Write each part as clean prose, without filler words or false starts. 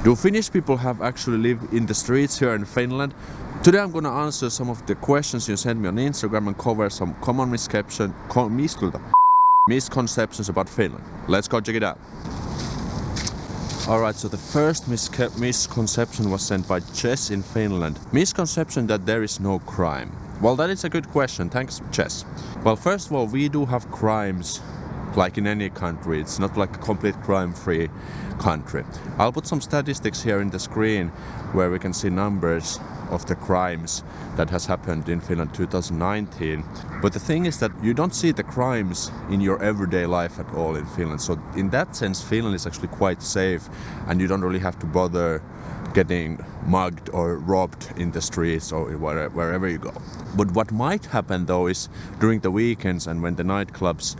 Do Finnish people have actually lived in the streets here in Finland? Today I'm gonna answer some of the questions you sent me on Instagram and cover some common misconceptions about Finland. Let's go check it out. Alright, so the first misconception was sent by Jess in Finland. Misconception that there is no crime. Well, that is a good question. Thanks, Jess. Well, first of all, we do have crimes like in any country. It's not like a complete crime-free country. I'll put some statistics here in the screen where we can see numbers of the crimes that has happened in Finland 2019. But the thing is that you don't see the crimes in your everyday life at all in Finland. So in that sense, Finland is actually quite safe and you don't really have to bother getting mugged or robbed in the streets or wherever you go. But what might happen though is during the weekends and when the nightclubs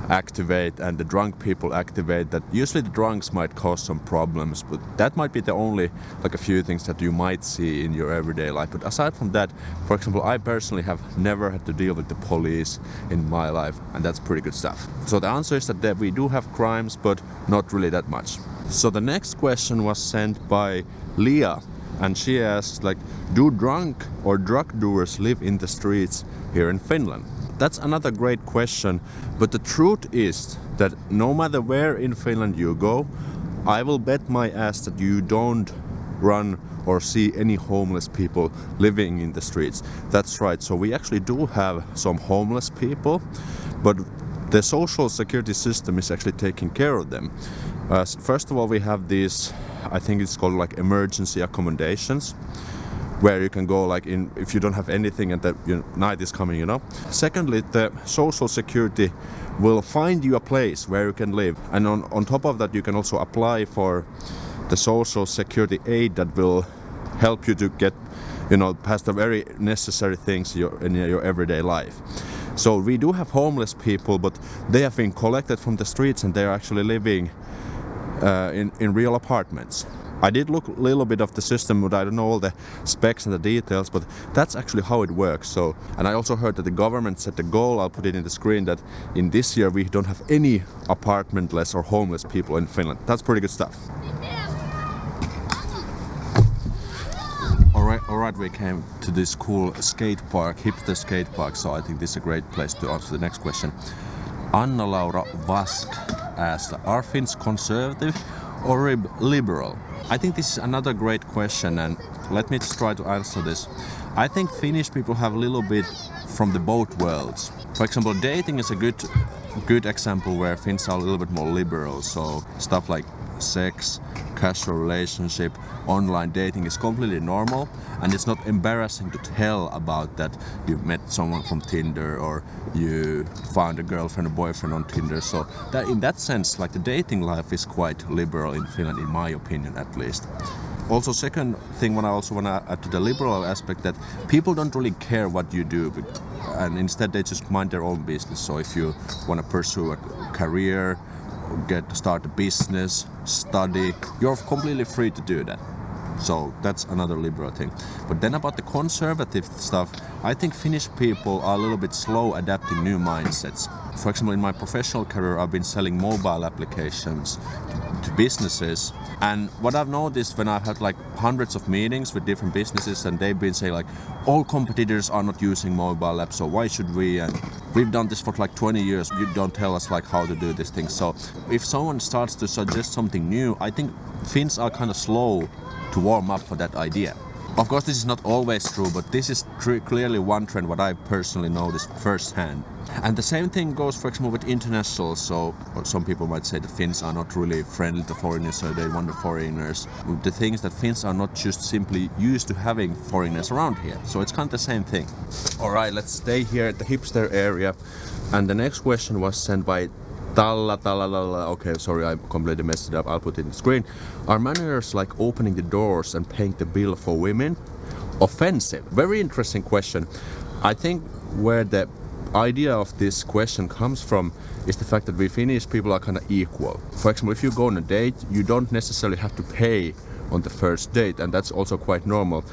activate and the drunk people activate, that usually the drunks might cause some problems, but that might be the only like a few things that you might see in your everyday life. But aside from that, for example, I personally have never had to deal with the police in my life, and that's pretty good stuff. So the answer is that we do have crimes, but not really that much. So the next question was sent by Leah, and she asked like, do drunk or drug doers live in the streets here in Finland? That's another great question, but the truth is that no matter where in Finland you go, I will bet my ass that you don't run or see any homeless people living in the streets. That's right, so we actually do have some homeless people, but the social security system is actually taking care of them. First of all, we have these, I think it's called like emergency accommodations, where you can go like in if you don't have anything and the night is coming, Secondly, the social security will find you a place where you can live, and on top of that you can also apply for the social security aid that will help you to get past the very necessary things in your everyday life. So we do have homeless people, but they have been collected from the streets and they are actually living in real apartments. I did look a little bit of the system, but I don't know all the specs and the details, but that's actually how it works. So, and I also heard that the government set the goal, I'll put it in the screen, that in this year we don't have any apartmentless or homeless people in Finland. That's pretty good stuff. Alright, we came to this cool skate park, hipster skate park, so I think this is a great place to answer the next question. Anna-Laura Vask asked, are Finns conservative or liberal? I think this is another great question, and let me just try to answer this. I think Finnish people have a little bit from the both worlds. For example, dating is a good example where Finns are a little bit more liberal, so stuff like sex, casual relationship, online dating is completely normal, and it's not embarrassing to tell about that you met someone from Tinder or you found a girlfriend or boyfriend on Tinder. So that in that sense, like the dating life is quite liberal in Finland, in my opinion at least. Also, second thing what I also want to add to the liberal aspect, that people don't really care what you do, and instead they just mind their own business. So if you want to pursue a career, start a business, study, you're completely free to do that. So that's another liberal thing. But then about the conservative stuff, I think Finnish people are a little bit slow adapting new mindsets. For example, in my professional career, I've been selling mobile applications to businesses. And what I've noticed when I've had like hundreds of meetings with different businesses, and they've been saying like, all competitors are not using mobile apps, so why should we? And we've done this for like 20 years. You don't tell us like how to do this thing. So if someone starts to suggest something new, I think Finns are kind of slow to warm up for that idea. Of course, this is not always true, but this is clearly one trend what I personally noticed firsthand. And the same thing goes, for example, with internationals. So some people might say that Finns are not really friendly to foreigners, so they want the foreigners. The thing is that Finns are not just simply used to having foreigners around here. So it's kind of the same thing. Alright, let's stay here at the hipster area. And the next question was sent by Okay, sorry, I completely messed it up. I'll put it in the screen. Are manners like opening the doors and paying the bill for women offensive? Very interesting question. I think where the idea of this question comes from is the fact that we Finnish people are kind of equal. For example, if you go on a date, you don't necessarily have to pay on the first date, and that's also quite normal.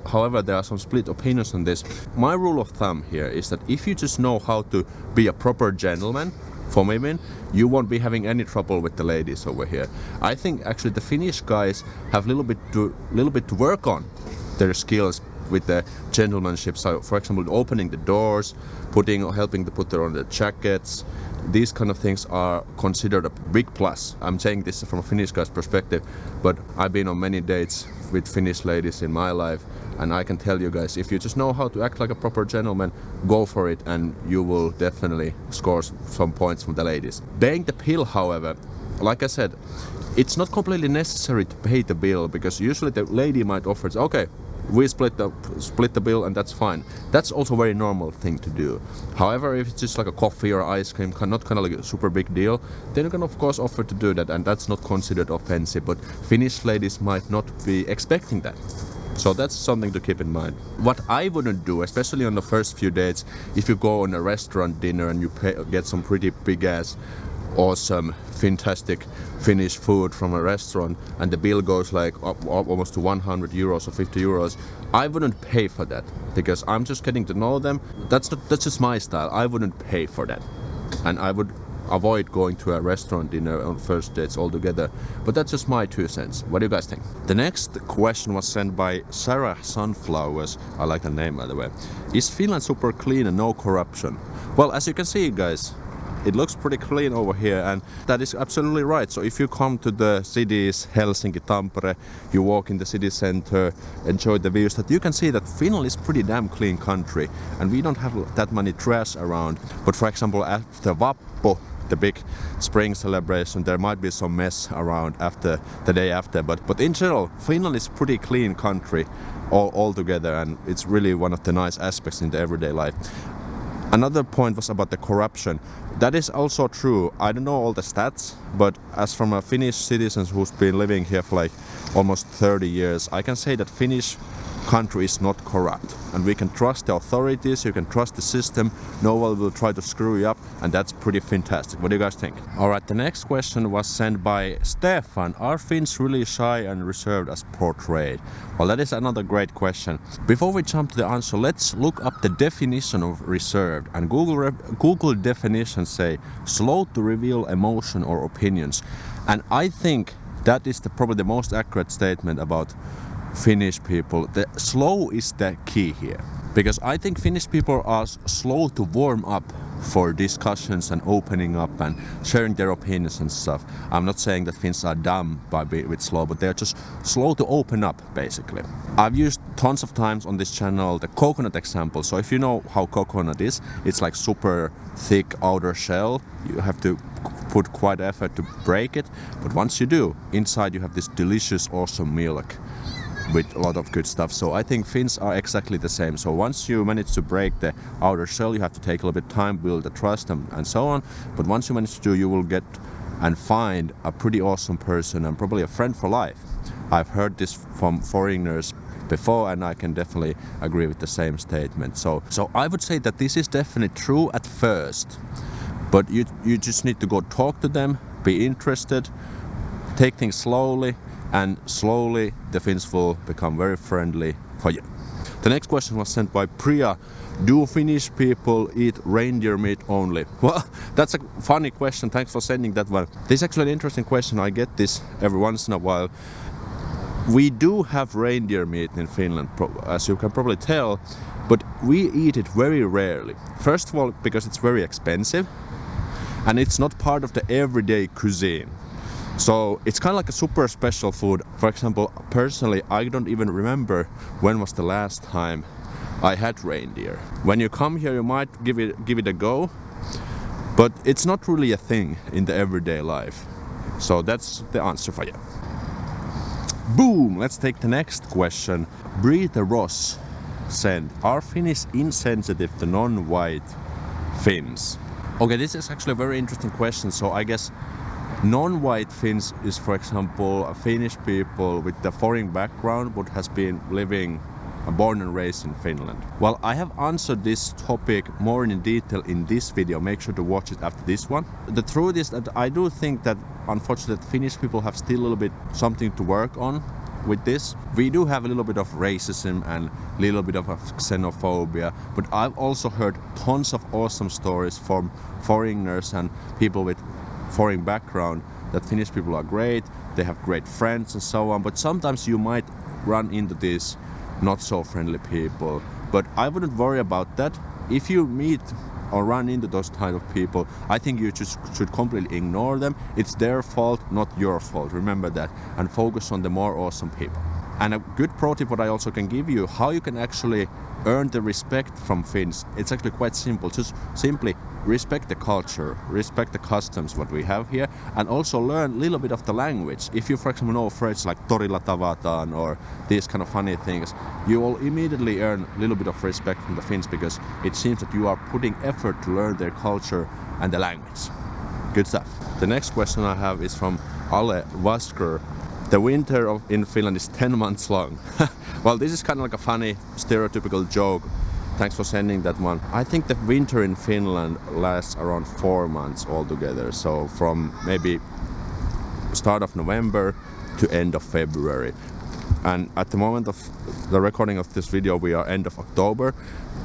However, there are some split opinions on this. My rule of thumb here is that if you just know how to be a proper gentleman, for women, you won't be having any trouble with the ladies over here. I think actually the Finnish guys have little bit to work on their skills with the gentlemanship. So, for example, opening the doors, helping to put on the jackets. These kind of things are considered a big plus. I'm saying this from a Finnish guy's perspective, but I've been on many dates with Finnish ladies in my life, and I can tell you guys, if you just know how to act like a proper gentleman, go for it, and you will definitely score some points from the ladies. Paying the bill, however, like I said, it's not completely necessary to pay the bill, because usually the lady might offer, okay, we split the bill and that's fine. That's also a very normal thing to do. However, if it's just like a coffee or ice cream, not kind of like a super big deal, then you can of course offer to do that, and that's not considered offensive. But Finnish ladies might not be expecting that. So that's something to keep in mind. What I wouldn't do, especially on the first few dates, if you go on a restaurant dinner and you get some pretty big ass awesome, fantastic Finnish food from a restaurant, and the bill goes like almost to 100 euros or 50 euros, I wouldn't pay for that, because I'm just getting to know them. That's just my style. I wouldn't pay for that, and I would avoid going to a restaurant dinner on first dates altogether. But that's just my 2 cents. What do you guys think? The next question was sent by Sarah Sunflowers. I like the name, by the way. Is Finland super clean and no corruption? Well, as you can see, guys, it looks pretty clean over here, and that is absolutely right. So if you come to the cities, Helsinki, Tampere, you walk in the city center, enjoy the views, that you can see that Finland is pretty damn clean country, and we don't have that many trash around. But for example, after Vappu, the big spring celebration, there might be some mess around after the day after. But in general, Finland is pretty clean country all together, and it's really one of the nice aspects in the everyday life. Another point was about the corruption. That is also true. I don't know all the stats, but as from a Finnish citizen who's been living here for like almost 30 years, I can say that Finnish country is not corrupt, and we can trust the authorities, you can trust the system, no one will try to screw you up, and that's pretty fantastic. What do you guys think? Alright, the next question was sent by Stefan. Are Finns really shy and reserved as portrayed? Well, that is another great question. Before we jump to the answer, let's look up the definition of reserved, and Google definitions say slow to reveal emotion or opinions, and I think that is probably the most accurate statement about Finnish people. The slow is the key here, because I think Finnish people are slow to warm up for discussions and opening up and sharing their opinions and stuff. I'm not saying that Finns are dumb by being a bit slow, but they're just slow to open up, basically. I've used tons of times on this channel the coconut example. So if you know how coconut is, it's like super thick outer shell. You have to put quite effort to break it, but once you do, inside you have this delicious, awesome milk with a lot of good stuff. So I think Finns are exactly the same. So once you manage to break the outer shell, you have to take a little bit of time, build the trust and so on. But once you manage to do, you will get and find a pretty awesome person and probably a friend for life. I've heard this from foreigners before, and I can definitely agree with the same statement. So I would say that this is definitely true at first, but you just need to go talk to them, be interested, take things slowly, and slowly the Finns will become very friendly for you. The next question was sent by Priya. Do Finnish people eat reindeer meat only? Well, that's a funny question. Thanks for sending that one. This is actually an interesting question. I get this every once in a while. We do have reindeer meat in Finland, as you can probably tell, but we eat it very rarely. First of all, because it's very expensive, and it's not part of the everyday cuisine. So it's kind of like a super special food. For example, personally, I don't even remember when was the last time I had reindeer. When you come here, you might give it a go, but it's not really a thing in the everyday life. So that's the answer for you. Boom! Let's take the next question. Breathe Ross sent, are Finnish insensitive to non-white Finns? Okay, this is actually a very interesting question. So I guess non-white Finns is, for example, a Finnish people with a foreign background but has been living, born and raised in Finland. Well, I have answered this topic more in detail in this video. Make sure to watch it after this one. The truth is that I do think that unfortunately Finnish people have still a little bit something to work on with this. We do have a little bit of racism and a little bit of xenophobia, but I've also heard tons of awesome stories from foreigners and people with foreign background that Finnish people are great, they have great friends and so on, but sometimes you might run into these not so friendly people. But I wouldn't worry about that. If you meet or run into those kind of people, I think you just should completely ignore them. It's their fault, not your fault. Remember that, and focus on the more awesome people. And a good pro tip what I also can give you, how you can actually earn the respect from Finns. It's actually quite simple. Just simply respect the culture, respect the customs what we have here, and also learn a little bit of the language. If you, for example, know phrases like torilla tavataan or these kind of funny things, you will immediately earn a little bit of respect from the Finns, because it seems that you are putting effort to learn their culture and the language. Good stuff. The next question I have is from Ale Vasker. The winter in Finland is 10 months long. Well, this is kind of like a funny stereotypical joke. Thanks for sending that one. I think the winter in Finland lasts around 4 months altogether. So from maybe start of November to end of February. And at the moment of the recording of this video, we are end of October.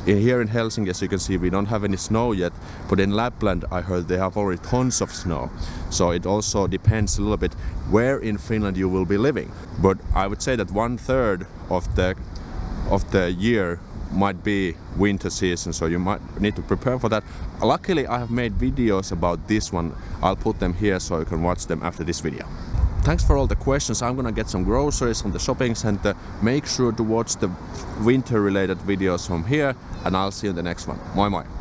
Here in Helsinki, as you can see, we don't have any snow yet, but in Lapland I heard they have already tons of snow. So it also depends a little bit where in Finland you will be living. But I would say that 1/3 of the year might be winter season, so you might need to prepare for that. Luckily, I have made videos about this one. I'll put them here so you can watch them after this video. Thanks for all the questions. I'm gonna get some groceries from the shopping center. Make sure to watch the winter related videos from here, and I'll see you in the next one. Moi moi!